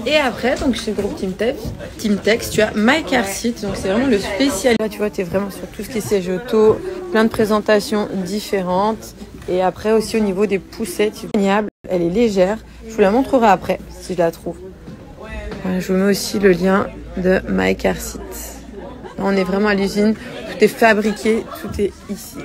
Et après, donc chez le groupe Team Tex, tu as My Car Seat, donc c'est vraiment le spécial. Là, tu vois, tu es vraiment sur tout ce qui est siège auto, plein de présentations différentes. Et après aussi au niveau des poussettes, elle est légère. Je vous la montrerai après si je la trouve. Voilà, je vous mets aussi le lien de My Car Seat. Là, on est vraiment à l'usine, tout est fabriqué, tout est ici.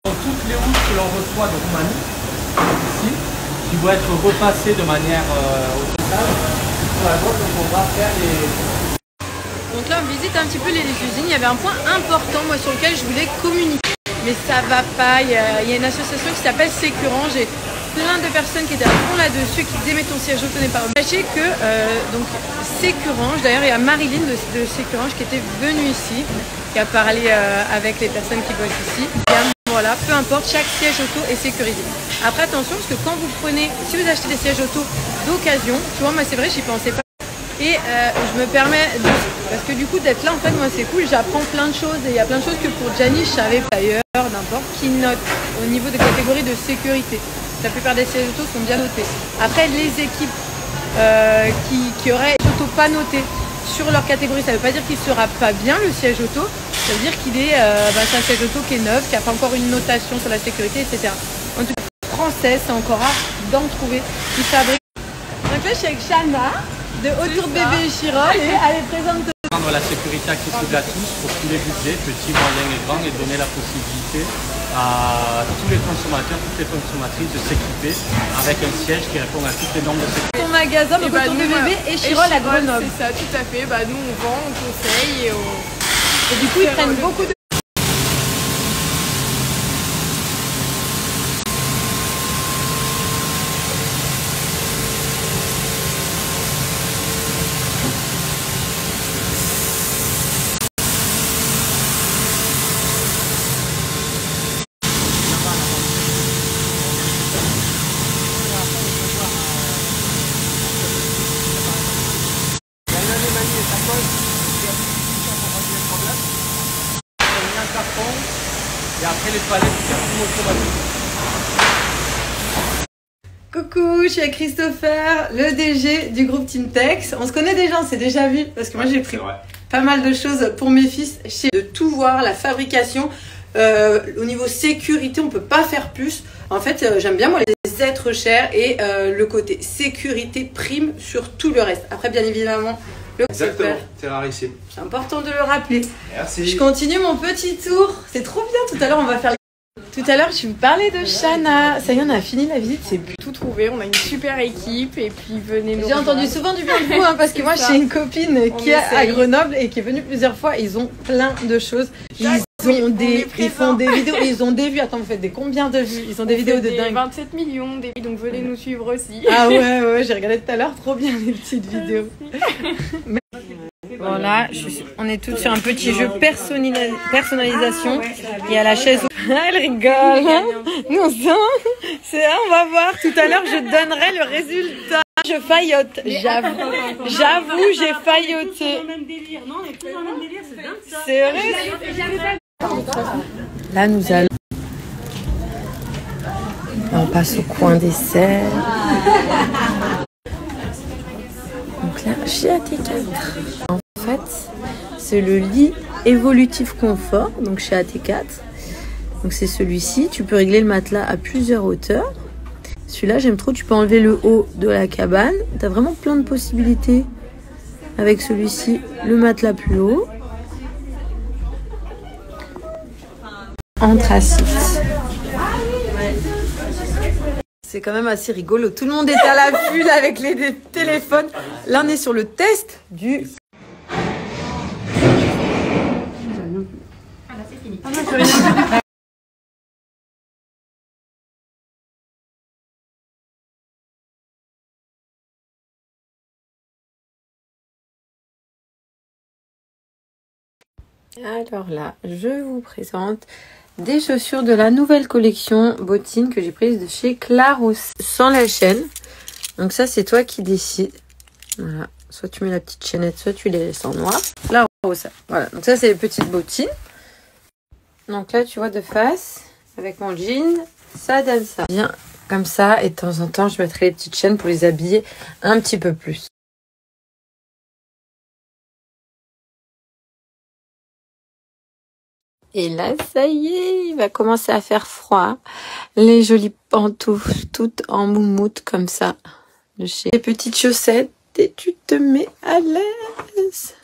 Toutes les housses que l'on reçoit de Roumanie, ici, qui vont être repassées de manière horizontale. Donc on va faire les... Donc là, on visite un petit peu les usines. Il y avait un point important, moi, sur lequel je voulais communiquer. Mais ça va pas. Il y a une association qui s'appelle Sécurange. J'ai plein de personnes qui étaient à fond là-dessus, qui disaient mais ton siège auto n'est pas... Sachez que donc Sécurange, d'ailleurs, il y a Marilyn de Sécurange qui était venue ici, qui a parlé avec les personnes qui bossent ici. Voilà, peu importe, chaque siège auto est sécurisé. Après, attention, parce que quand vous prenez, si vous achetez des sièges auto d'occasion, tu vois, moi c'est vrai, j'y pensais pas. Et je me permets, parce que du coup, d'être là, en fait, moi c'est cool, j'apprends plein de choses. Et il y a plein de choses que pour Gianni, je savais pas d'ailleurs, n'importe, qui note au niveau des catégories de sécurité. La plupart des sièges auto sont bien notés. Après, les équipes qui auraient des autos pas notées sur leur catégorie, ça veut pas dire qu'il sera pas bien le siège auto. Ça veut dire qu'il est c'est un siège auto qui est neuf, qui n'a pas encore une notation sur la sécurité, etc. En tout cas, français, c'est encore rare d'en trouver qui fabrique. Donc là, je suis avec Shana de Autour de Bébé et Chirol et elle est présente. Rendre la sécurité accessible à tous pour tous les budgets, petits, moyens et grands, et donner la possibilité à tous les consommateurs, toutes les consommatrices de s'équiper avec un siège qui répond à toutes les normes de sécurité. Ton magasin, donc Autour de Bébé et Chirol à Grenoble. C'est ça, tout à fait. Nous, on vend, on conseille et on... Et du coup, ils prennent beaucoup de... Et après les toilettes, c'est tout automatique. Coucou, je suis avec Christopher, le DG du groupe Team Tex. On se connaît déjà, on s'est déjà vu parce que moi j'ai pris pas mal de choses pour mes fils. De tout voir, la fabrication, au niveau sécurité, on peut pas faire plus. En fait, j'aime bien moi les êtres chers et le côté sécurité prime sur tout le reste. Après, bien évidemment, exactement, c'est rarissime. C'est important de le rappeler. Merci. Je continue mon petit tour. C'est trop bien. Tout à l'heure, on va faire. Tout à l'heure, je vous parlais de Shana. Ça y est, on a fini la visite. C'est tout trouvé. On a une super équipe et puis venez nous. J'ai entendu souvent du bien de vous, parce que moi, j'ai une copine qui est à Grenoble et qui est venue plusieurs fois. Ils ont plein de choses. Ils font des vidéos. Ils ont des vues. Attends, vous faites combien de vues? Ils ont des vidéos de dingue. 27 millions. Donc venez nous suivre aussi. Ah ouais, j'ai regardé tout à l'heure. Trop bien les petites vidéos. Voilà, on est toutes sur un petit jeu personnalisation. Il y a la chaise. Elle rigole. Nous on va voir. Tout à l'heure, je donnerai le résultat. Je faillote. J'avoue, j'ai failloté. C'est vrai. Là, nous allons. On passe au coin dessert. Donc là, chez AT4. En fait, c'est le lit évolutif confort, donc chez AT4. Donc c'est celui-ci. Tu peux régler le matelas à plusieurs hauteurs. Celui-là, j'aime trop. Tu peux enlever le haut de la cabane. Tu as vraiment plein de possibilités avec celui-ci. Le matelas plus haut. Anthracite. C'est quand même assez rigolo. Tout le monde est à l'affût avec les téléphones. Là, on est sur le test du... Ah là, c'est fini. Alors là, je vous présente des chaussures de la nouvelle collection bottines que j'ai prise de chez Claros sans la chaîne. Donc ça, c'est toi qui décides. Voilà. Soit tu mets la petite chaînette, soit tu les laisses en noir. Là, Voilà, donc ça c'est les petites bottines. Donc là tu vois de face, avec mon jean, ça donne ça. Bien comme ça, et de temps en temps je mettrai les petites chaînes pour les habiller un petit peu plus. Et là, ça y est, il va commencer à faire froid. Les jolies pantoufles, toutes en moumoute comme ça. De chez les petites chaussettes, et tu te mets à l'aise.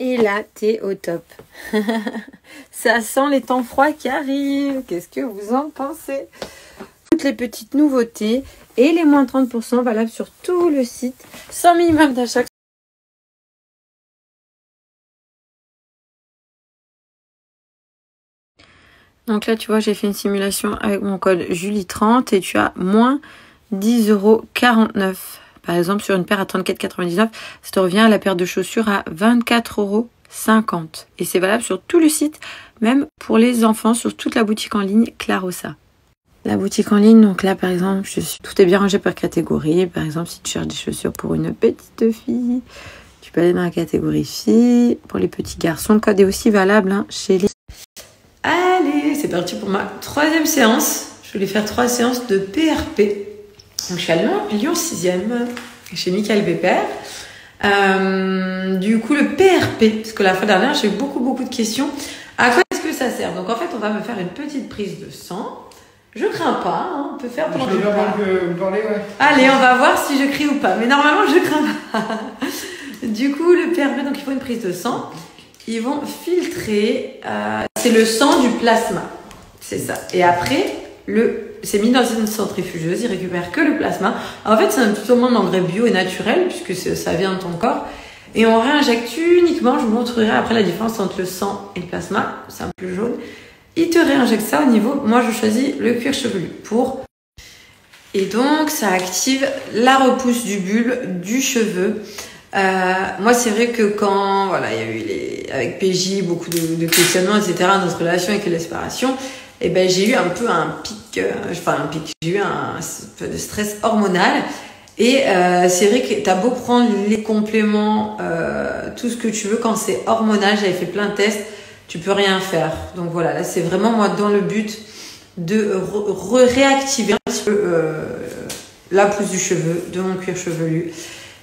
Et là, t'es au top. Ça sent les temps froids qui arrivent. Qu'est-ce que vous en pensez? Toutes les petites nouveautés et les moins 30% valables sur tout le site, sans minimum d'achat. Donc là, tu vois, j'ai fait une simulation avec mon code Julie30 et tu as moins 10,49 €. Par exemple, sur une paire à 34,99 €, ça te revient à la paire de chaussures à 24,50 €. Et c'est valable sur tout le site, même pour les enfants, sur toute la boutique en ligne Clarossa. La boutique en ligne, donc là, par exemple, tout est bien rangé par catégorie. Par exemple, si tu cherches des chaussures pour une petite fille, tu peux aller dans la catégorie fille. Pour les petits garçons, le code est aussi valable chez les... Allez, c'est parti pour ma 3e séance. Je voulais faire 3 séances de PRP. Donc, je suis à Lyon 6e, chez Michael Weber. Du coup, le PRP, parce que la fois dernière, j'ai eu beaucoup de questions. À quoi est-ce que ça sert? Donc, en fait, on va me faire une petite prise de sang. Je crains pas, hein, on peut faire pendant que je parle. Ouais. Allez, on va voir si je crie ou pas. Mais normalement, je crains pas. Du coup, le PRP, donc il faut une prise de sang. Ils vont filtrer, c'est le sang du plasma, c'est ça. Et après, c'est mis dans une centrifugeuse, ils récupèrent que le plasma. En fait, c'est un totalement d'engrais bio et naturel, puisque ça vient de ton corps. Et on réinjecte uniquement, je vous montrerai après la différence entre le sang et le plasma, c'est un peu jaune. Ils te réinjectent ça au niveau, moi je choisis le cuir chevelu pour... Et donc, ça active la repousse du bulbe, du cheveu. Moi, c'est vrai que quand, voilà, il y a eu avec PJ, beaucoup de questionnements, etc., notre relation avec les séparations, et ben, j'ai eu un peu un pic, j'ai eu un peu de stress hormonal. Et c'est vrai que t'as beau prendre les compléments, tout ce que tu veux, quand c'est hormonal, j'avais fait plein de tests, tu peux rien faire. Donc voilà, là, c'est vraiment moi dans le but de réactiver un petit peu la pousse du cheveu, de mon cuir chevelu.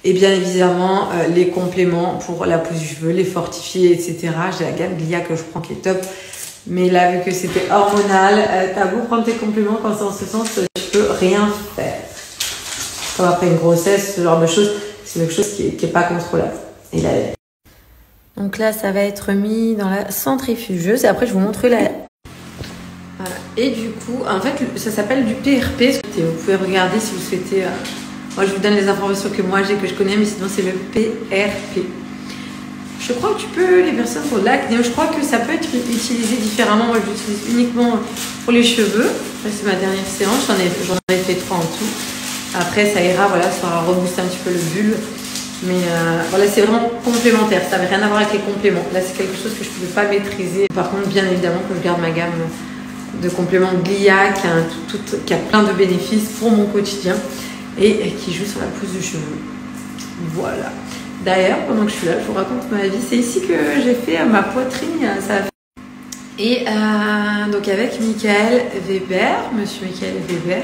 Et bien évidemment, les compléments pour la pousse du cheveu, les fortifier, etc. J'ai la gamme Glia que je prends qui est top. Mais là, vu que c'était hormonal, t'as beau prendre tes compléments, quand c'est en ce sens, je peux rien faire. Comme après une grossesse, ce genre de choses, c'est quelque chose qui est pas contrôlable. Et là, donc là, ça va être mis dans la centrifugeuse. Et après, je vous montrerai la... Voilà. Et du coup, en fait, ça s'appelle du PRP. Vous pouvez regarder si vous souhaitez... Moi, je vous donne les informations que moi j'ai, que je connais, mais sinon, c'est le PRP. Je crois que tu peux, les personnes pour l'acné, je crois que ça peut être utilisé différemment. Moi, je l'utilise uniquement pour les cheveux. Là, c'est ma dernière séance. J'en ai fait 3 en tout. Après, ça ira, voilà, ça va rebooster un petit peu le bulbe. Mais voilà, c'est vraiment complémentaire. Ça n'avait rien à voir avec les compléments. Là, c'est quelque chose que je ne pouvais pas maîtriser. Par contre, bien évidemment, que je garde ma gamme de compléments Glia qui a plein de bénéfices pour mon quotidien et qui joue sur la pousse du cheveu. Voilà. D'ailleurs, pendant que je suis là, je vous raconte ma vie. C'est ici que j'ai fait ma poitrine. Et donc avec Michael Weber, monsieur Michael Weber,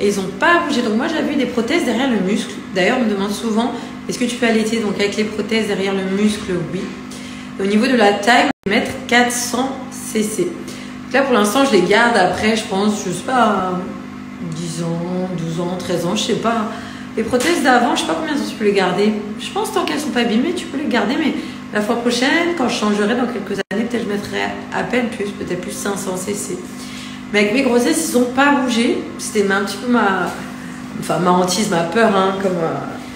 et ils n'ont pas bougé. Donc moi, j'avais eu des prothèses derrière le muscle. D'ailleurs, on me demande souvent, est-ce que tu peux allaiter? Donc avec les prothèses derrière le muscle, oui. Et au niveau de la taille, on va mettre 400 cc. Donc là, pour l'instant, je les garde. Après, je pense, je sais pas, 10 ans, 12 ans, 13 ans, je sais pas. Les prothèses d'avant, je sais pas combien de temps tu peux les garder. Je pense tant qu'elles sont pas abîmées, tu peux les garder. Mais la fois prochaine, quand je changerai dans quelques années, peut-être je mettrai à peine plus, peut-être plus 500 cc. Mais avec mes grossesses, ils n'ont pas bougé. C'était un petit peu ma hantise, ma peur, hein,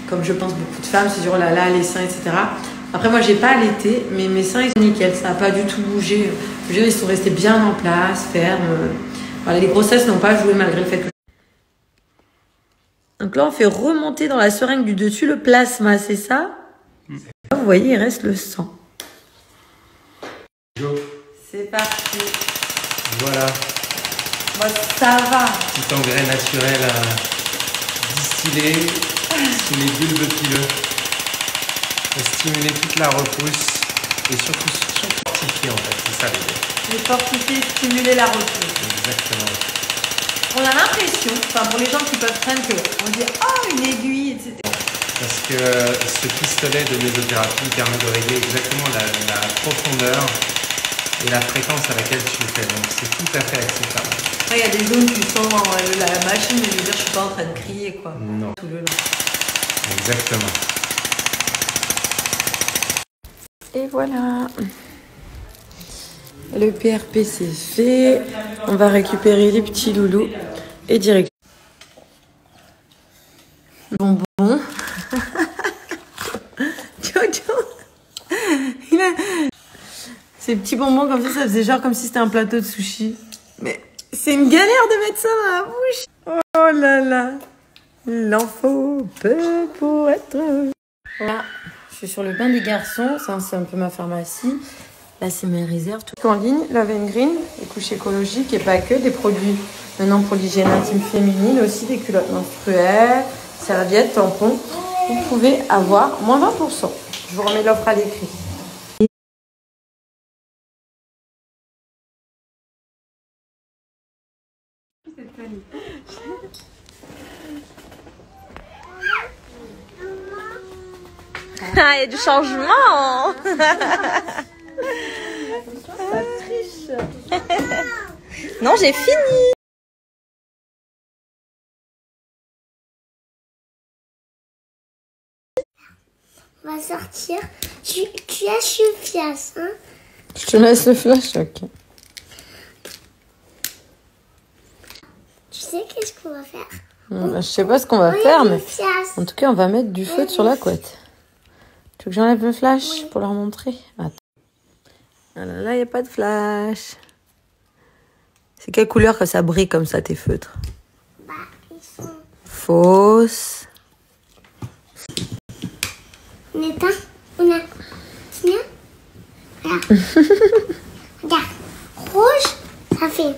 comme je pense beaucoup de femmes, se dire oh là là, les seins, etc. Après, moi, j'ai pas allaité, mais mes seins, ils sont nickel. Ça n'a pas du tout bougé. Je veux dire, ils sont restés bien en place, fermes. Voilà, les grossesses n'ont pas joué malgré le fait que... Donc là, on fait remonter dans la seringue du dessus le plasma, c'est ça? Là, vous voyez, il reste le sang. C'est parti. Voilà. Moi, ça va. Petit engrais naturel distillé sous les bulbes pileux. pour stimuler toute la repousse et surtout fortifier en fait, c'est ça l'idée. Les fortifier, stimuler la repousse. Exactement. On a l'impression, enfin pour les gens qui peuvent craindre on dit oh une aiguille, etc. Parce que ce pistolet de mésothérapie permet de régler exactement la profondeur et la fréquence à laquelle tu le fais. Donc c'est tout à fait acceptable. Après il y a des zones où tu sens la machine, mais je veux dire je suis pas en train de crier quoi. Non. Tout le long. Exactement. Et voilà. Le PRP c'est fait. On va récupérer les petits loulous et direct. Bonbon. Jojo. Ces petits bonbons comme ça faisait genre comme si c'était un plateau de sushi. Mais c'est une galère de mettre ça dans la bouche. Oh là là. Il en faut peu pour être... Voilà. Je suis sur le bain des garçons. Ça, c'est un peu ma pharmacie. Là, c'est mes réserves. Tout en ligne, Love & Green, les couches écologiques et pas que. Des produits maintenant pour l'hygiène intime féminine. Aussi des culottes menstruelles, serviettes, tampons. Vous pouvez avoir moins 20%. Je vous remets l'offre à l'écrit. Ah, il y a du changement. Ça triche. Non, j'ai fini. On va sortir. Tu as suffiance, hein? Je te laisse le flash, ok. Tu sais qu'est-ce qu'on va faire? Je sais pas ce qu'on va faire, mais en tout cas, on va mettre du feu sur la couette. Tu veux que j'enlève le flash pour leur montrer? Attends. Ah là là, il n'y a pas de flash. C'est quelle couleur que ça brille comme ça, tes feutres? Bah, ils sont... Fausse. On éteint. On a... Sinon... Regarde. Regarde. Rouge, ça fait...